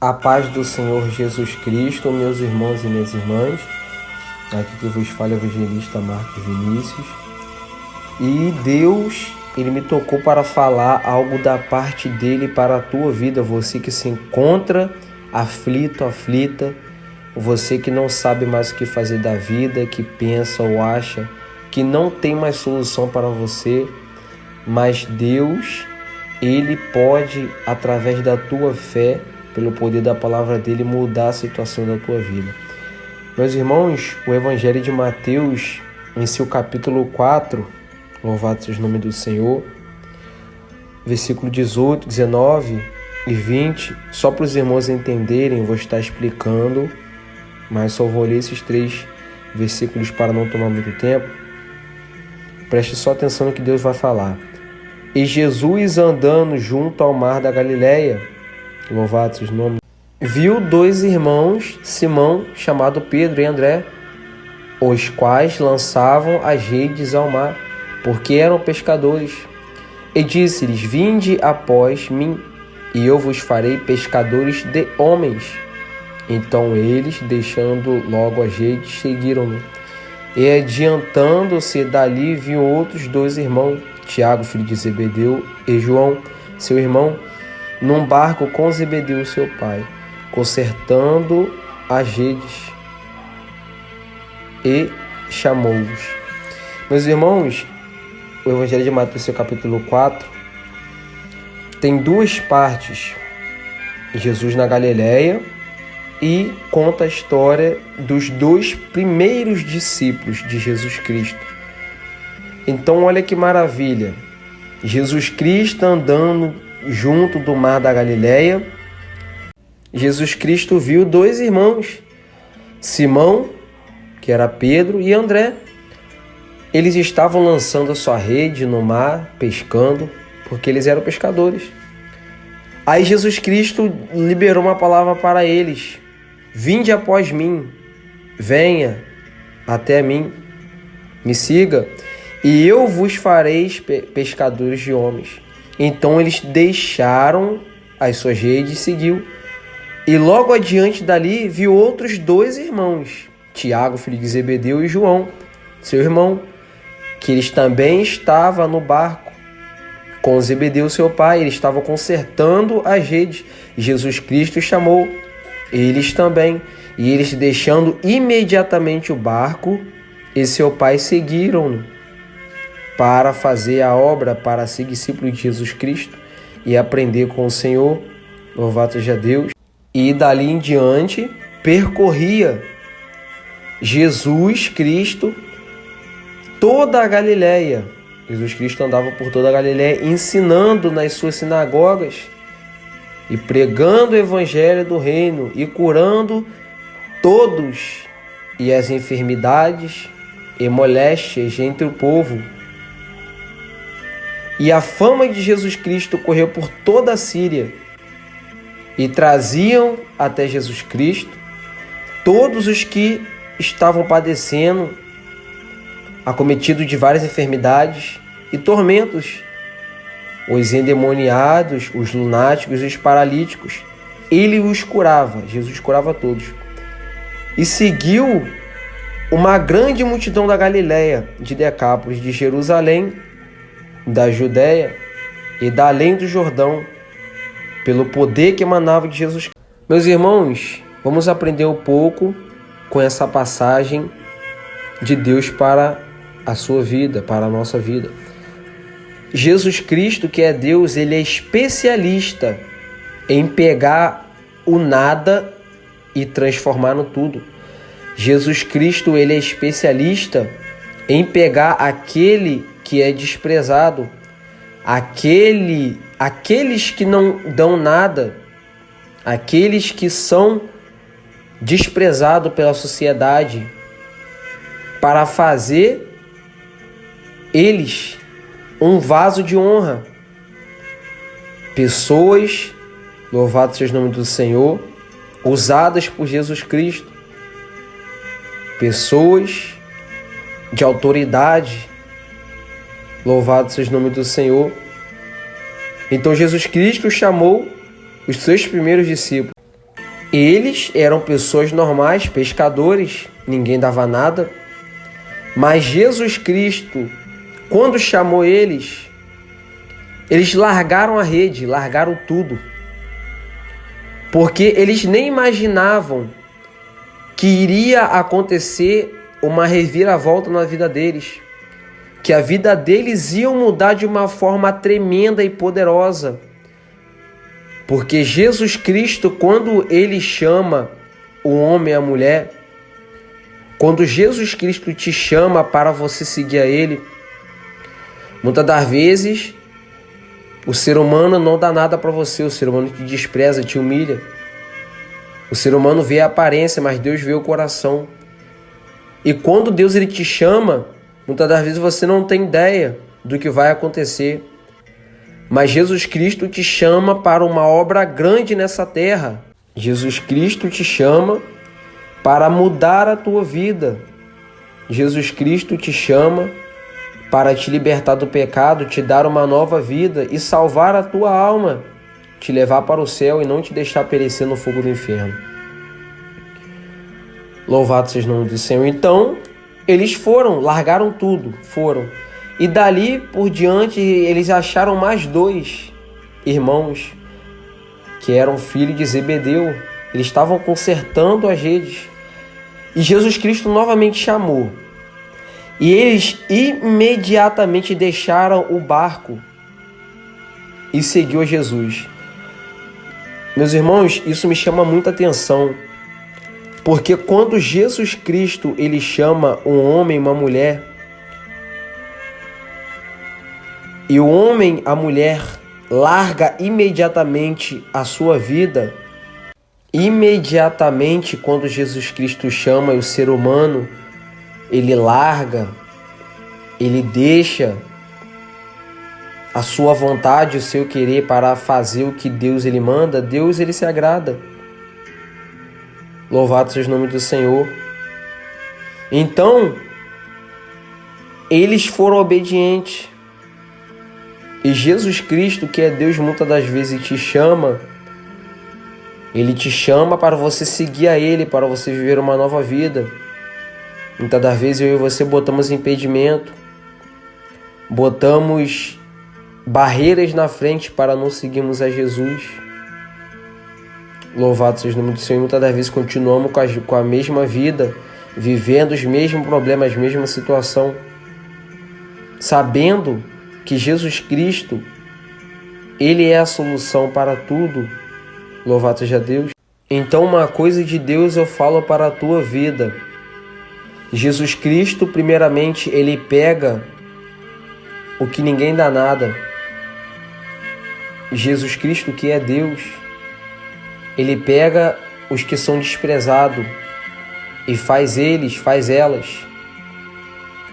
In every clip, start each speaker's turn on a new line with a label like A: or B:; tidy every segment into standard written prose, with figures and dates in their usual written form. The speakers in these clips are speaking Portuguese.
A: A paz do Senhor Jesus Cristo, meus irmãos e minhas irmãs. Aqui que vos fala é o evangelista Marcos Vinícius. E Deus, Ele me tocou para falar algo da parte dEle para a tua vida. Você que se encontra aflito, aflita. Você que não sabe mais o que fazer da vida, que pensa ou acha que não tem mais solução para você. Mas Deus, Ele pode, através da tua fé, pelo poder da palavra dele, mudar a situação da tua vida. Meus irmãos, o Evangelho de Mateus, em seu capítulo 4, louvado seja o nome do Senhor, versículo 18, 19 e 20, só para os irmãos entenderem, eu vou estar explicando, mas só vou ler esses 3 versículos para não tomar muito tempo. Preste só atenção no que Deus vai falar. E Jesus, andando junto ao mar da Galileia, louvado seja o nome, viu 2 irmãos, Simão, chamado Pedro, e André, os quais lançavam as redes ao mar, porque eram pescadores. E disse-lhes: Vinde após mim, e eu vos farei pescadores de homens. Então eles, deixando logo as redes, seguiram-no. E adiantando-se dali, viu outros 2 irmãos, Tiago, filho de Zebedeu, e João, seu irmão, num barco com Zebedeu, seu pai, consertando as redes, e chamou-os. Meus irmãos, o Evangelho de Mateus, seu capítulo 4, tem 2 partes. Jesus na Galileia, e conta a história dos 2 primeiros discípulos de Jesus Cristo. Então olha que maravilha, Jesus Cristo andando junto do mar da Galileia. Jesus Cristo viu 2 irmãos, Simão, que era Pedro, e André. Eles estavam lançando a sua rede no mar, pescando, porque eles eram pescadores. Aí Jesus Cristo liberou uma palavra para eles: Vinde após mim, venha até mim, me siga, e eu vos farei pescadores de homens. Então eles deixaram as suas redes e seguiu. E logo adiante dali viu outros 2 irmãos, Tiago, filho de Zebedeu, e João, seu irmão, que eles também estavam no barco com Zebedeu, seu pai. Eles estavam consertando as redes. Jesus Cristo chamou eles também. E eles, deixando imediatamente o barco e seu pai, seguiram-no para fazer a obra, para ser discípulo de Jesus Cristo e aprender com o Senhor, louvado seja Deus. E dali em diante percorria Jesus Cristo toda a Galileia. Jesus Cristo andava por toda a Galileia, ensinando nas suas sinagogas e pregando o evangelho do reino e curando todos e as enfermidades e moléstias entre o povo. E a fama de Jesus Cristo correu por toda a Síria, e traziam até Jesus Cristo todos os que estavam padecendo, acometidos de várias enfermidades e tormentos, os endemoniados, os lunáticos e os paralíticos. Ele os curava, Jesus curava todos. E seguiu uma grande multidão da Galileia, de Decápolis, de Jerusalém, da Judéia e da além do Jordão, pelo poder que emanava de Jesus. Meus irmãos, vamos aprender um pouco com essa passagem de Deus para a sua vida, para a nossa vida. Jesus Cristo, que é Deus, ele é especialista em pegar o nada e transformar no tudo. Jesus Cristo, ele é especialista em pegar aquele que é desprezado, aqueles que não dão nada, aqueles que são desprezados pela sociedade, para fazer eles um vaso de honra. Pessoas, louvado seja o nome do Senhor, usadas por Jesus Cristo. Pessoas de autoridade, louvado seja o nome do Senhor. Então Jesus Cristo chamou os seus primeiros discípulos. Eles eram pessoas normais, pescadores, ninguém dava nada. Mas Jesus Cristo, quando chamou eles largaram a rede, largaram tudo. Porque eles nem imaginavam que iria acontecer uma reviravolta na vida deles. Que a vida deles ia mudar de uma forma tremenda e poderosa. Porque Jesus Cristo, quando Ele chama o homem e a mulher, quando Jesus Cristo te chama para você seguir a Ele, muitas das vezes o ser humano não dá nada para você, o ser humano te despreza, te humilha. O ser humano vê a aparência, mas Deus vê o coração. E quando Deus ele te chama, muitas das vezes você não tem ideia do que vai acontecer. Mas Jesus Cristo te chama para uma obra grande nessa terra. Jesus Cristo te chama para mudar a tua vida. Jesus Cristo te chama para te libertar do pecado, te dar uma nova vida e salvar a tua alma, te levar para o céu e não te deixar perecer no fogo do inferno. Louvado seja o nome do Senhor. Então, eles largaram tudo, foram. E dali por diante, eles acharam mais 2 irmãos, que eram filhos de Zebedeu. Eles estavam consertando as redes. E Jesus Cristo novamente chamou. E eles imediatamente deixaram o barco e seguiu a Jesus. Meus irmãos, isso me chama muita atenção. Porque quando Jesus Cristo ele chama um homem e uma mulher, e o homem, a mulher, larga imediatamente a sua vida, imediatamente quando Jesus Cristo chama o ser humano, ele larga, ele deixa a sua vontade, o seu querer para fazer o que Deus ele manda, Deus ele se agrada. Louvado seja o nome do Senhor. Então, eles foram obedientes. E Jesus Cristo, que é Deus, muitas das vezes te chama. Ele te chama para você seguir a Ele, para você viver uma nova vida. Muitas das vezes eu e você botamos impedimento, botamos barreiras na frente para não seguirmos a Jesus. Louvado seja o nome do Senhor. Muitas das vezes continuamos com a mesma vida, vivendo os mesmos problemas, a mesma situação, sabendo que Jesus Cristo, Ele é a solução para tudo. Louvado seja Deus. Então uma coisa de Deus eu falo para a tua vida. Jesus Cristo, primeiramente, Ele pega o que ninguém dá nada. Jesus Cristo, que é Deus, Ele pega os que são desprezados e faz elas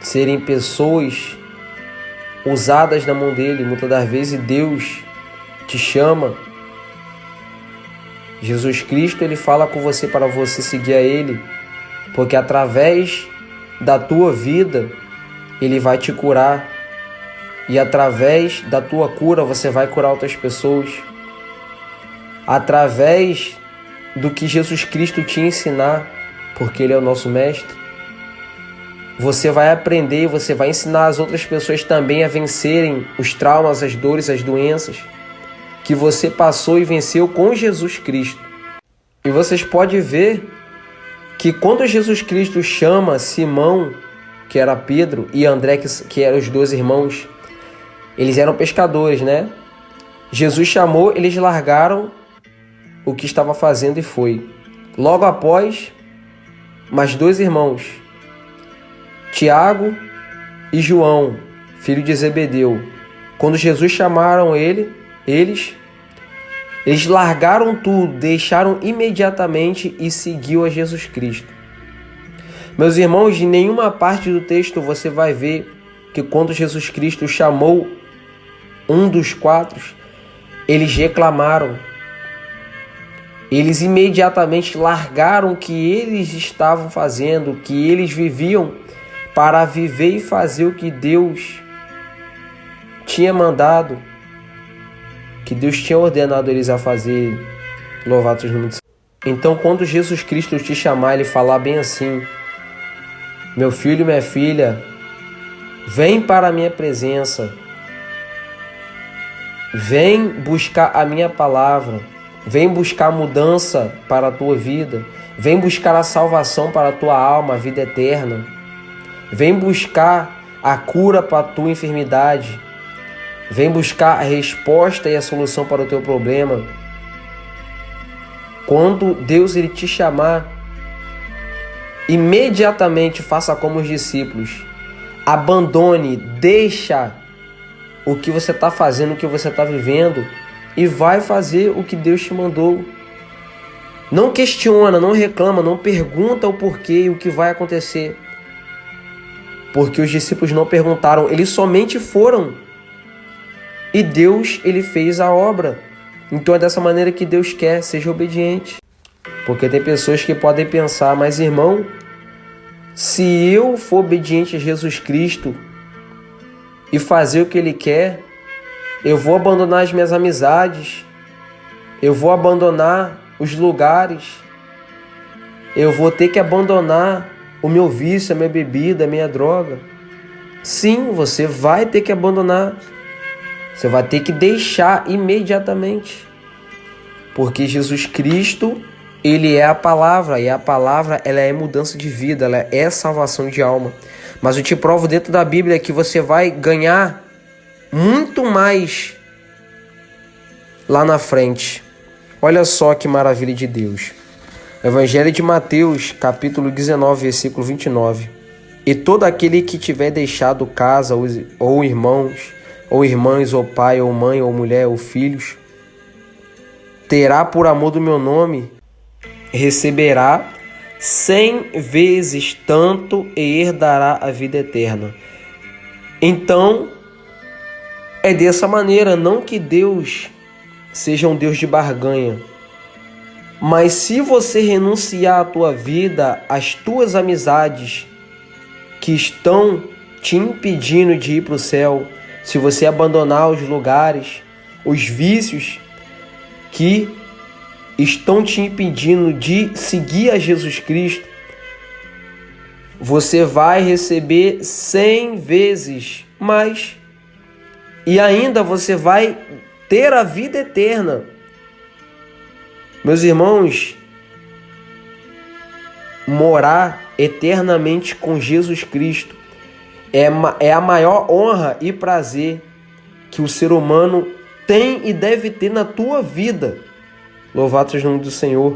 A: serem pessoas usadas na mão dele. Muitas das vezes Deus te chama. Jesus Cristo, Ele fala com você para você seguir a Ele, porque através da tua vida Ele vai te curar, e através da tua cura você vai curar outras pessoas. Através do que Jesus Cristo te ensinar, porque Ele é o nosso mestre, você vai aprender, você vai ensinar as outras pessoas também a vencerem os traumas, as dores, as doenças que você passou e venceu com Jesus Cristo. E vocês podem ver que quando Jesus Cristo chama Simão, que era Pedro, e André, que eram os 2 irmãos, eles eram pescadores, né? Jesus chamou, eles largaram o que estava fazendo e foi. Logo após, mais 2 irmãos, Tiago e João, filho de Zebedeu, quando Jesus chamaram eles largaram tudo, deixaram imediatamente e seguiu a Jesus Cristo. Meus irmãos, em nenhuma parte do texto você vai ver que quando Jesus Cristo chamou um dos 4, eles reclamaram. Eles imediatamente largaram o que eles estavam fazendo, o que eles viviam, para viver e fazer o que Deus tinha mandado, que Deus tinha ordenado eles a fazer. Louvado seja o nome do Senhor. Então, quando Jesus Cristo te chamar, Ele falar bem assim: meu filho, minha filha, vem para a minha presença, vem buscar a minha palavra, vem buscar mudança para a tua vida, vem buscar a salvação para a tua alma, a vida eterna, vem buscar a cura para a tua enfermidade, vem buscar a resposta e a solução para o teu problema. Quando Deus ele te chamar, imediatamente faça como os discípulos. Abandone, deixa o que você está fazendo, o que você está vivendo e vai fazer o que Deus te mandou. Não questiona, não reclama, não pergunta o porquê e o que vai acontecer. Porque os discípulos não perguntaram, eles somente foram. E Deus, ele fez a obra. Então é dessa maneira que Deus quer, seja obediente. Porque tem pessoas que podem pensar, mas irmão, se eu for obediente a Jesus Cristo e fazer o que Ele quer, eu vou abandonar as minhas amizades, eu vou abandonar os lugares, eu vou ter que abandonar o meu vício, a minha bebida, a minha droga. Sim, você vai ter que abandonar. Você vai ter que deixar imediatamente. Porque Jesus Cristo, Ele é a palavra. E a palavra, ela é mudança de vida. Ela é salvação de alma. Mas eu te provo dentro da Bíblia que você vai ganhar muito mais lá na frente. Olha só que maravilha de Deus. Evangelho de Mateus, capítulo 19, versículo 29. E todo aquele que tiver deixado casa ou irmãos, ou irmãs, ou pai, ou mãe, ou mulher, ou filhos, terá por amor do meu nome, receberá 100 vezes tanto e herdará a vida eterna. Então, é dessa maneira, não que Deus seja um Deus de barganha, mas se você renunciar à tua vida, às tuas amizades que estão te impedindo de ir para o céu, se você abandonar os lugares, os vícios que estão te impedindo de seguir a Jesus Cristo, você vai receber 100 vezes mais. E ainda você vai ter a vida eterna. Meus irmãos, morar eternamente com Jesus Cristo é a maior honra e prazer que o ser humano tem e deve ter na tua vida. Louvado seja o nome do Senhor.